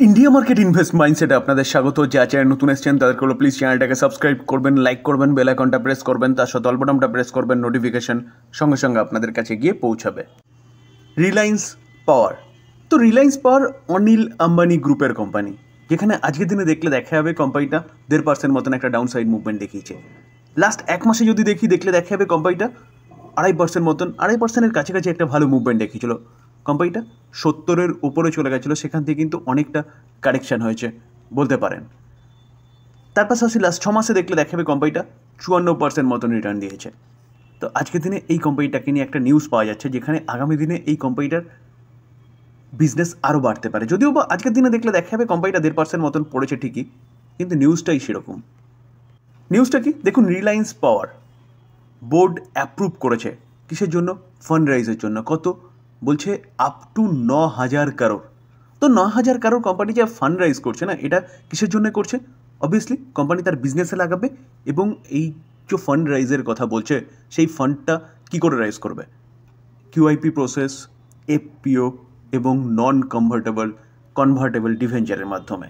India market invest মাইন্ডসেটে আপনাদের স্বাগত। যা চ্যানেল নতুন এসেছেন তাদেরকে হলো প্লিজ চ্যানেলটাকে সাবস্ক্রাইব করবেন, লাইক করবেন, বেল আইকনটা প্রেস করবেন, তার সাথে অল বাটনটা প্রেস করবেন, নোটিফিকেশন সঙ্গে সঙ্গে আপনাদের কাছে গিয়ে পৌঁছাবে। রিলায়েন্স পাওয়ার, তো রিলায়েন্স পাওয়ার অনিল আম্বানি গ্রুপের কোম্পানি, যেখানে আজকের দিনে দেখা যাবে কোম্পানিটা 1.5% মতন একটা ডাউন সাইড মুভমেন্ট দেখিয়েছে। লাস্ট এক মাসে যদি দেখলে দেখা যাবে কোম্পানিটা 2.5% মতন 2.5%-এর কাছাকাছি একটা ভালো মুভমেন্ট দেখিয়েছিল। কোম্পানিটা 70-এর উপরে চলে গেছিলো, সেখান থেকে কিন্তু অনেকটা কারেকশান হয়েছে বলতে পারেন। তার পাশাপাশি লাস্ট 6 মাসে দেখা যাবে কোম্পানিটা 54% মতন রিটার্ন দিয়েছে। তো আজকের দিনে এই কোম্পানিটাকে নিয়ে একটা নিউজ পাওয়া যাচ্ছে, যেখানে আগামী দিনে এই কোম্পানিটার বিজনেস আরও বাড়তে পারে। যদিও বা আজকের দিনে দেখা যাবে কোম্পানিটা 1.5% মতন পড়েছে ঠিকই, কিন্তু নিউজটাই সেরকম। নিউজটা কি দেখুন, রিলায়েন্স পাওয়ার বোর্ড অ্যাপ্রুভ করেছে কিসের জন্য? ফান্ড রাইজের জন্য। কত বলছে? আপ টু 9,000 কারোর। তো 9,000 কারোর কোম্পানি যা ফান্ড রাইজ করছে না, এটা কিসের জন্য করছে? অবভিয়াসলি কোম্পানি তার বিজনেসে লাগাবে, এবং এই যে ফান্ড রাইজের কথা বলছে, সেই ফান্ডটা কী করে রাইজ করবে? কিউআইপি প্রসেস, এফপিও এবং নন কনভার্টেবল ডিভেঞ্চারের মাধ্যমে।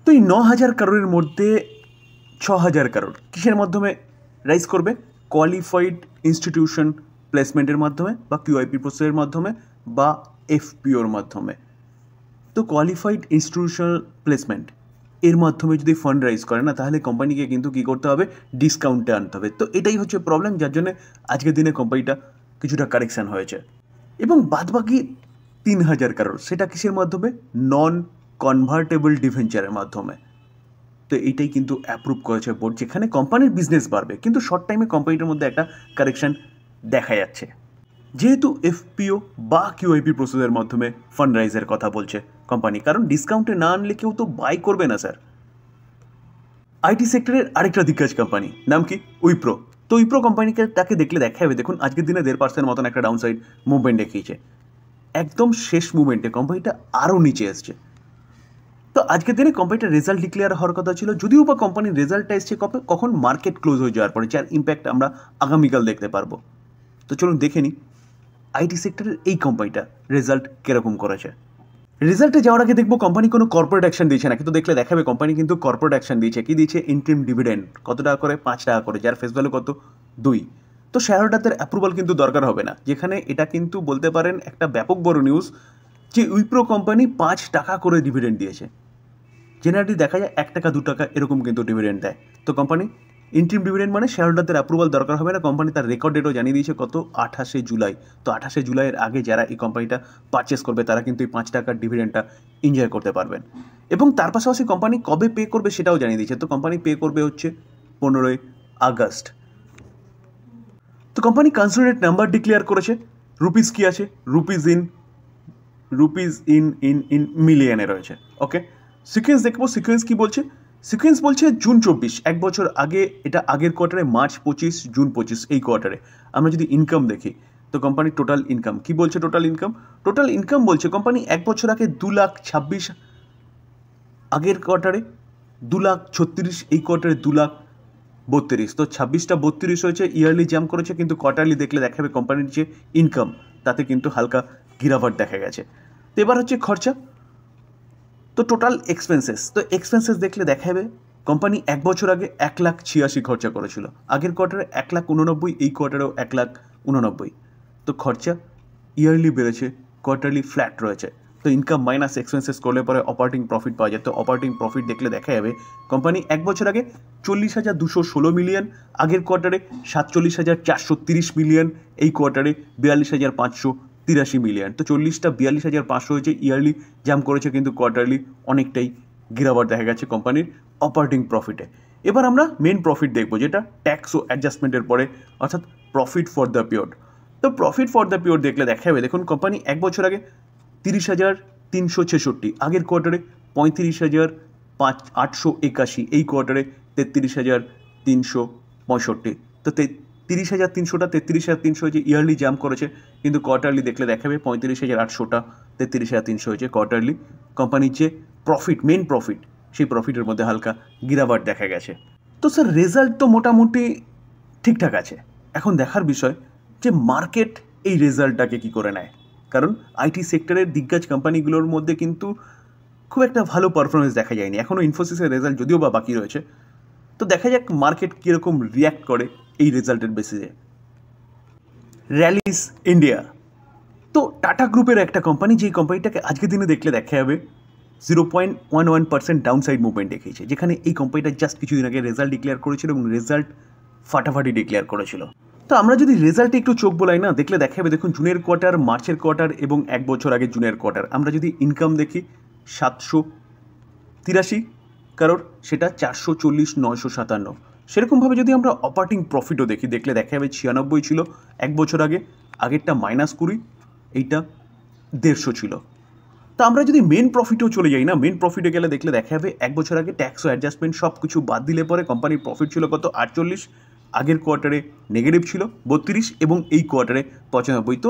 তো এই 9,000 কারোরের মধ্যে 6,000 কারোর কিসের মাধ্যমে রাইজ করবে? কোয়ালিফাইড ইনস্টিটিউশন প্লেসমেন্টের মাধ্যমে, বা কিউআইপি প্রসেসের মাধ্যমে, বা এফপিওর মাধ্যমে। তো কোয়ালিফাইড ইনস্টিটিউশনাল প্লেসমেন্ট এর মাধ্যমে যদি ফান্ড রাইজ করে না, তাহলে কোম্পানিকে কিন্তু কী করতে হবে? ডিসকাউন্টে আনতে হবে। তো এটাই হচ্ছে প্রবলেম, যার জন্য আজকের দিনে কোম্পানিটা কিছুটা কারেকশান হয়েছে। এবং বাদবাকি 3,000 কারোর, সেটা কিসের মাধ্যমে? নন কনভার্টেবল ডিভেঞ্চারের মাধ্যমে। তো এইটাই কিন্তু অ্যাপ্রুভ করেছে বোর্ড, যেখানে কোম্পানির বিজনেস বাড়বে, কিন্তু শর্ট টাইমে কোম্পানিটার মধ্যে একটা কারেকশান দেখা যাচ্ছে। যেহেতু এফপিও বা কিউআইপি প্রসেসের মাধ্যমে ফান্ড রাইজের কথা বলছে কোম্পানি, কারণ ডিসকাউন্টে না আনলে কেউ তো বাই করবে না স্যার। আইটি সেক্টরের আরেকটা দিগ্গজ কোম্পানি, নাম কি? উইপ্রো। তো উইপ্রো কোম্পানিকে তাকে দেখা যাবে, দেখুন আজকের দিনে 1.5% মতন একটা ডাউন সাইড মুভমেন্ট দেখিয়েছে। একদম শেষ মুভমেন্টে কোম্পানিটা আরও নিচে এসছে। তো আজকের দিনে কোম্পানিটার রেজাল্ট ডিক্লেয়ার হওয়ার কথা ছিল, যদিও বা কোম্পানির রেজাল্টটা এসছে কখন? মার্কেট ক্লোজ হয়ে যাওয়ার পরে, যার ইম্প্যাক্ট আমরা আগামীকাল দেখতে পারবো। তো চলুন দেখে নিই আইটি সেক্টরের এই কোম্পানিটা রেজাল্ট কীরকম করেছে। রেজাল্টে যাওয়ার আগে দেখবো কোম্পানি কোনো কর্পোরেট অ্যাকশন দিয়েছে না, কিন্তু দেখাবে কোম্পানি কিন্তু কর্পোরেট অ্যাকশন দিয়েছে। কি দিয়েছে? ইন্টারিম ডিভিডেন্ড কত টাকা করে? 5 টাকা করে, যার ফেস ভ্যালু কত? 2। তো শেয়ার হোল্ডারদের অ্যাপ্রুভাল কিন্তু দরকার হবে না, যেখানে এটা কিন্তু বলতে পারেন একটা ব্যাপক বড় নিউজ, যে উইপ্রো কোম্পানি 5 টাকা করে ডিভিডেন্ড দিয়েছে। জেনারেলি দেখা যায় 1 টাকা 2 টাকা এরকম কিন্তু ডিভিডেন্ড দেয়। তো কোম্পানি ইন্টারিম ডিভিডেন্ড মানে শেয়ার হোল্ডারদের অ্যাপ্রুভাল দরকার হবে না। কোম্পানি তার রেকর্ড ডেটও জানিয়ে দিয়েছে, কত? 28শে জুলাই। তো 28শে জুলাইয়ের আগে যারা এই কোম্পানিটা পারচেস করবে, তারা কিন্তু এই 5 টাকার ডিভিডেন্ডটা এনজয় করতে পারবেন। এবং তার পাশাপাশি কোম্পানি কবে পে করবে সেটাও জানিয়ে দিয়েছে। তো কোম্পানি পে করবে হচ্ছে 15ই আগস্ট। তো কোম্পানি কনসোলিডেট নাম্বার ডিক্লেয়ার করেছে। রুপিস কি আছে? রুপিস ইন মিলিয়নে রয়েছে। ওকে, সিকোয়েন্স দেখবো। সিকোয়েন্স কি বলছে? সিকোয়েন্স বলছে জুন 24, এক বছর আগে, এটা আগের কোয়ার্টারে, মার্চ 25, জুন 25, এই কোয়ার্টারে আমরা যদি ইনকাম দেখি, তো কোম্পানির টোটাল ইনকাম কি বলছে? টোটাল ইনকাম বলছে কোম্পানি এক বছর আগে 2,26,000, আগের কোয়ার্টারে 2,36,000, এই কোয়ার্টারে 2,32,000। তো 26টা 32 হয়েছে, ইয়ারলি জাম্প করেছে, কিন্তু কোয়ার্টারলি দেখা যাবে কোম্পানির যে ইনকাম, তাতে কিন্তু হালকা গিরাভাট দেখা গেছে। তো এবার হচ্ছে খরচা। তো টোটাল এক্সপেন্সেস, তো এক্সপেন্সেস দেখা যাবে কোম্পানি এক বছর আগে 1,86,000 খরচা করেছিল, আগের কোয়ার্টারে 1,89,000, এই কোয়ার্টারেও 1,89,000। তো খরচা ইয়ারলি বেড়েছে, কোয়ার্টারলি ফ্ল্যাট রয়েছে। তো ইনকাম মাইনাস এক্সপেন্সেস করলে পরে অপারেটিং প্রফিট পাওয়া যায়। তো অপারেটিং প্রফিট দেখা যাবে কোম্পানি এক বছর আগে 40,216 মিলিয়ন, আগের কোয়ার্টারে 47,430 মিলিয়ন, এই কোয়ার্টারে 42,583 মিলিয়ন। তো 40টা 42,500 হয়েছে, ইয়ারলি জাম্প করেছে, কিন্তু কোয়ার্টারলি অনেকটাই গিরাবার দেখা গেছে কোম্পানির অপারেটিং প্রফিটে। এবার আমরা মেন প্রফিট দেখবো, যেটা ট্যাক্স ও অ্যাডজাস্টমেন্টের পরে, অর্থাৎ প্রফিট ফর দ্য পিরিয়ড। তো প্রফিট ফর দ্য পিরিয়ড দেখা যাবে, দেখুন কোম্পানি এক বছর আগে 30,366, আগের কোয়ার্টারে 35,881, এই কোয়ার্টারে 33,365। তো 30,300টা 33,300 হয়েছে, ইয়ারলি জাম্প করেছে, কিন্তু কোয়ার্টারলি দেখা যাবে 35,800টা 33,300 হয়েছে কোয়ার্টারলি। কোম্পানির যে প্রফিট, মেন প্রফিট, সেই প্রফিটের মধ্যে হালকা গিরাবাট দেখা গেছে। তো স্যার রেজাল্ট তো মোটামুটি ঠিকঠাক আছে। এখন দেখার বিষয় যে মার্কেট এই রেজাল্টটাকে কী করে নেয়, কারণ আইটি সেক্টরের দিগ্গজ কোম্পানিগুলোর মধ্যে কিন্তু খুব একটা ভালো পারফরমেন্স দেখা যায়নি। এখনও ইনফোসিসের রেজাল্ট যদিও বা বাকি রয়েছে, তো দেখা যাক মার্কেট কীরকম রিয়্যাক্ট করে এই রেজাল্টের বেসিসে। র্যালিস ইন্ডিয়া, তো টাটা গ্রুপের একটা কোম্পানি, যেই কোম্পানিটাকে আজকের দিনে দেখলে দেখা যাবে 0.11% ডাউনসাইড মুভমেন্ট দেখিয়েছে, যেখানে এই কোম্পানিটা জাস্ট কিছুদিন আগে রেজাল্ট ডিক্লেয়ার করেছিল এবং রেজাল্ট ফাটাফাটি ডিক্লেয়ার করেছিল। তো আমরা যদি রেজাল্টে একটু চোখ বোলাই না, দেখলে দেখা যাবে দেখুন জুনের কোয়ার্টার, মার্চের কোয়ার্টার এবং 1 বছর আগে জুনের কোয়ার্টার। আমরা যদি ইনকাম দেখি 783 কারোর, সেটা 440, 957। সেরকমভাবে যদি আমরা অপারেটিং প্রফিটও দেখি, দেখলে দেখা যাবে 96 ছিল 1 বছর আগে, আগেরটা -20, এইটা 150 ছিল। তো আমরা যদি মেন প্রফিটেও চলে যাই না, মেন প্রফিটে গেলে দেখলে দেখা যাবে 1 বছর আগে ট্যাক্স ও অ্যাডজাস্টমেন্ট সব কিছু বাদ দিলে পরে কোম্পানির প্রফিট ছিল কত, 48, আগের কোয়ার্টারে নেগেটিভ ছিল 32 এবং এই কোয়ার্টারে 95। তো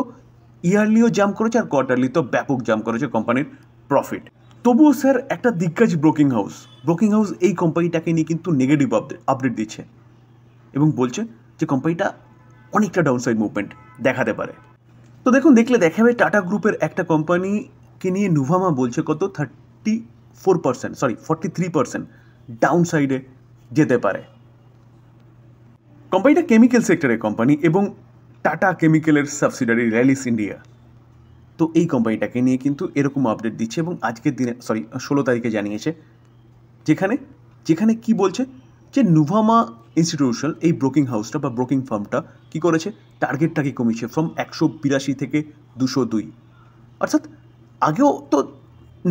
ইয়ারলিও জাম্প করেছে আর কোয়ার্টারলি তো ব্যাপক জাম্প করেছে কোম্পানির প্রফিট। তবুও স্যার একটা দিগ্গজ ব্রোকিং হাউস এই কোম্পানিটাকে নিয়ে কিন্তু নেগেটিভ আপডেট দিচ্ছে এবং বলছে যে কোম্পানিটা অনেকটা ডাউনসাইড মুভমেন্ট দেখাতে পারে। তো দেখুন, দেখলে দেখাবে টাটা গ্রুপের একটা কোম্পানিকে নিয়ে নুভামা বলছে কত, 43% ডাউনসাইডে যেতে পারে। কোম্পানিটা কেমিক্যাল সেক্টরের কোম্পানি এবং টাটা কেমিক্যালের সাবসিডারি র্যালিস ইন্ডিয়া। তো এই কোম্পানিটাকে নিয়ে কিন্তু এরকম আপডেট দিচ্ছে এবং আজকের দিনে 16 তারিখে জানিয়েছে, যেখানে কি বলছে যে নুভামা ইনস্টিটিউশনাল এই ব্রোকিং হাউসটা বা ব্রোকিং ফার্মটা কি করেছে, টার্গেটটাকে কমিয়েছে ফ্রম 182 থেকে 202। অর্থাৎ আগেও তো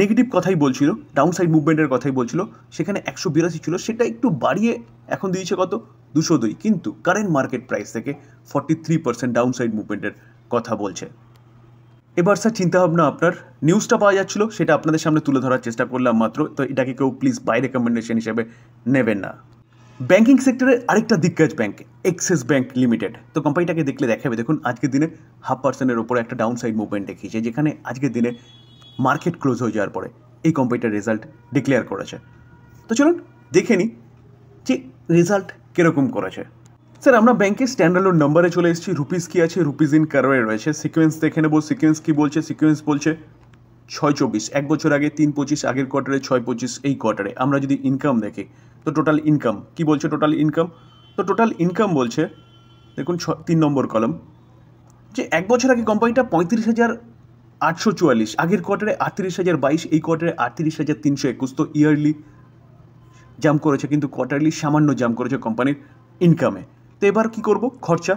নেগেটিভ কথাই বলছিল, ডাউনসাইড মুভমেন্টের কথাই বলছিল, সেখানে 182 ছিল, সেটা একটু বাড়িয়ে এখন দিয়েছে কত, 202। কিন্তু কারেন্ট মার্কেট প্রাইস থেকে 43% ডাউনসাইড মুভমেন্টের কথা বলছে। এবার স্যার চিন্তাভাবনা আপনার, নিউজটা পাওয়া যাচ্ছিল সেটা আপনাদের সামনে তুলে ধরার চেষ্টা করলাম মাত্র, তো এটাকে কেউ প্লিজ বাই রেকমেন্ডেশন হিসেবে নেবেন না। ব্যাঙ্কিং সেক্টরের আরেকটা দিগ্গজ ব্যাঙ্ক এক্সিস ব্যাঙ্ক লিমিটেড, তো কোম্পানিটাকে দেখলে দেখাবে দেখুন আজকের দিনে 0.5%-এর ওপরে একটা ডাউনসাইড মুভমেন্ট দেখিয়েছে, যেখানে আজকের দিনে মার্কেট ক্লোজ হয়ে যাওয়ার পরে এই কোম্পানিটার রেজাল্ট ডিক্লেয়ার করেছে। তো চলুন দেখে নিই যে রেজাল্ট কীরকম করেছে। স্যার আমরা ব্যাংকের স্ট্যান্ডার্ড নাম্বারে চলে এসেছি, রুপিস কি আছে, রুপিস ইন কারোয়ে রয়েছে। সিকোয়েন্স দেখে নেবো, সিকোয়েন্স কি বলছে, সিকোয়েন্স বলছে 6.24, 1 বছর আগে 3.25, আগের কোয়ার্টারে 6.25, এই কোয়ার্টারে। আমরা যদি ইনকাম দেখি তো টোটাল ইনকাম কি বলছে, টোটাল ইনকাম বলছে দেখুন 3 নম্বর কলম, যে 1 বছর আগে কোম্পানিটা 35,844, আগের কোয়ার্টারে 38,022, এই কোয়ার্টারে 38,321। তো ইয়ারলি জাম্প করেছে কিন্তু কোয়ার্টারলি সামান্য জাম্প করেছে কোম্পানির ইনকামে। তো এবার কী করবো, খরচা।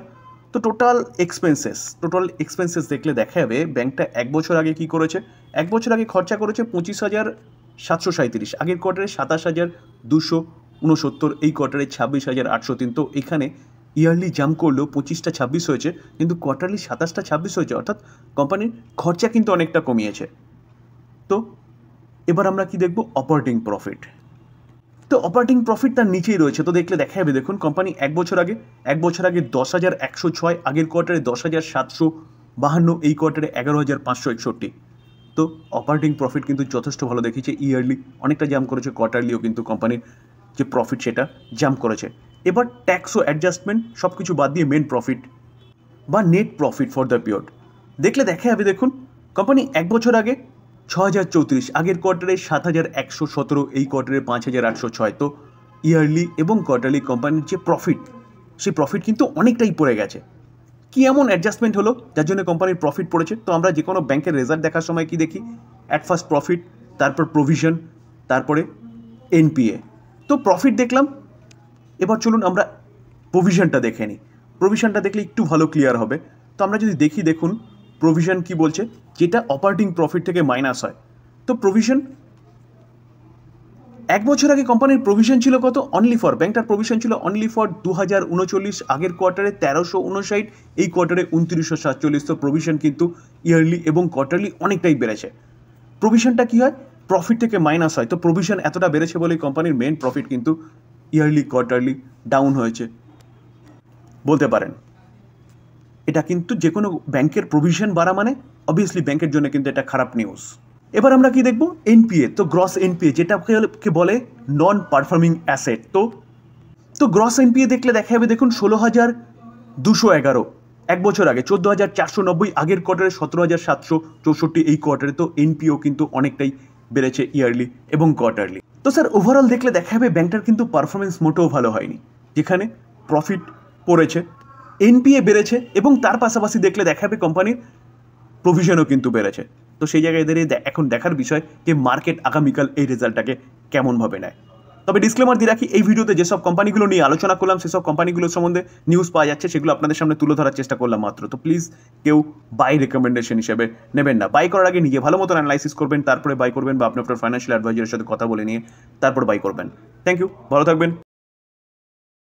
তো টোটাল এক্সপেন্সেস দেখলে দেখা যাবে ব্যাংকটা 1 বছর আগে কী করেছে, 1 বছর আগে খরচা করেছে 25,737, আগের কোয়ার্টারে 27,269, এই কোয়ার্টারে 26,803। তো এখানে ইয়ারলি জাম্প করলেও 25টা 26 হয়েছে, কিন্তু কোয়ার্টারলি 27টা 26 হয়েছে, অর্থাৎ কোম্পানির খরচা কিন্তু অনেকটা কমিয়েছে। তো এবার আমরা কি দেখব, অপারেটিং প্রফিট। তো অপারেটিং প্রফিট তার নিচেই রয়েছে, তো দেখলে দেখা যাবে দেখুন কোম্পানি 1 বছর আগে 10,106, আগের কোয়ার্টারে 10,752, এই কোয়ার্টারে 11,561। তো অপারেটিং প্রফিট কিন্তু যথেষ্ট ভালো দেখিয়েছে, ইয়ারলি অনেকটা জাম্প করেছে, কোয়ার্টারলিও কিন্তু কোম্পানির যে প্রফিট সেটা জাম্প করেছে। এবার ট্যাক্স ও অ্যাডজাস্টমেন্ট সব কিছু বাদ দিয়ে মেন প্রফিট বা net profit for the period দেখলে দেখা যাবে দেখুন কোম্পানি 1 বছর আগে 6,034, আগের কোয়ার্টারে 7,117, এই কোয়ার্টারে 5,806। তো ইয়ারলি এবং কোয়ার্টারলি কোম্পানির যে প্রফিট, সেই প্রফিট কিন্তু অনেকটাই পড়ে গেছে। কি এমন অ্যাডজাস্টমেন্ট হলো যার জন্য কোম্পানির প্রফিট পড়েছে? তো আমরা যে কোনো ব্যাংকের রেজাল্ট দেখার সময় কি দেখি, অ্যাট ফার্স্ট প্রফিট, তারপর প্রভিশন, তারপরে এনপিএ। তো প্রফিট দেখলাম, এবার চলুন আমরা প্রভিশনটা দেখে নিই। প্রভিশনটা দেখলে একটু ভালো ক্লিয়ার হবে। তো আমরা যদি দেখি দেখুন প্রভিশন কি বলছে, যেটা অপারেটিং প্রফিট থেকে মাইনাস হয়। তো প্রভিশন 1 বছর আগে কোম্পানির প্রভিশন ছিল কত, অনলি ফর, ব্যাংকটার প্রভিশন ছিল অনলি ফর 2,039, আগের কোয়ার্টারে 1,359, এই কোয়ার্টারে 2,947। তো প্রভিশন কিন্তু ইয়ারলি এবং কোয়ার্টারলি অনেকটাই বেড়েছে। প্রভিশনটা কী হয়, প্রফিট থেকে মাইনাস হয়। তো প্রভিশন এতটা বেড়েছে বলে কোম্পানির মেন প্রফিট কিন্তু ইয়ারলি কোয়ার্টারলি ডাউন হয়েছে বলতে পারেন। এটা কিন্তু যে কোনো ব্যাংকের প্রভিশন বাড়া মানে অবভিয়াসলি ব্যাংকের জন্য কিন্তু এটা খারাপ নিউজ। এবার আমরা কি দেখব, এনপিএ। তো গ্রস এনপিএ যেটাকে বলে নন পারফর্মিং অ্যাসেট। তো গ্রস এনপিএ দেখলে দেখা যাবে দেখুন 16,211, 1 বছর আগে 14,490, আগের কোয়ার্টারে 17,764, এই কোয়ার্টারে। তো এনপিও কিন্তু অনেকটাই বেড়েছে ইয়ারলি এবং কোয়ার্টারলি। তো স্যার ওভারঅল দেখলে দেখা যাবে ব্যাংকটার কিন্তু পারফরমেন্স মোটেও ভালো হয়নি, যেখানে প্রফিট পড়েছে, এনপিএ বেড়েছে এবং তার পাশাপাশি দেখলে দেখা যাবে কোম্পানির প্রভিশনও কিন্তু বেড়েছে। তো সেই জায়গায় দাঁড়িয়ে এখন দেখার বিষয় যে মার্কেট আগামীকাল এই রেজাল্টটাকে কেমনভাবে নেয়। তবে ডিসক্লেমার দিয়ে রাখি, এই ভিডিওতে যেসব কোম্পানিগুলো নিয়ে আলোচনা করলাম সেসব কোম্পানিগুলোর সম্বন্ধে নিউজ পাওয়া যাচ্ছে, সেগুলো আপনাদের সামনে তুলে ধরার চেষ্টা করলাম মাত্র। তো প্লিজ কেউ বাই রেকমেন্ডেশন হিসেবে নেবেন না। বাই করার আগে নিজে ভালো মতন অ্যানালাইসিস করবেন, তারপরে বাই করবেন, বা আপনি আপনার ফাইন্যান্সিয়াল অ্যাডভাইজারের সাথে কথা বলে নিয়ে তারপর বাই করবেন। থ্যাংক ইউ, ভালো থাকবেন।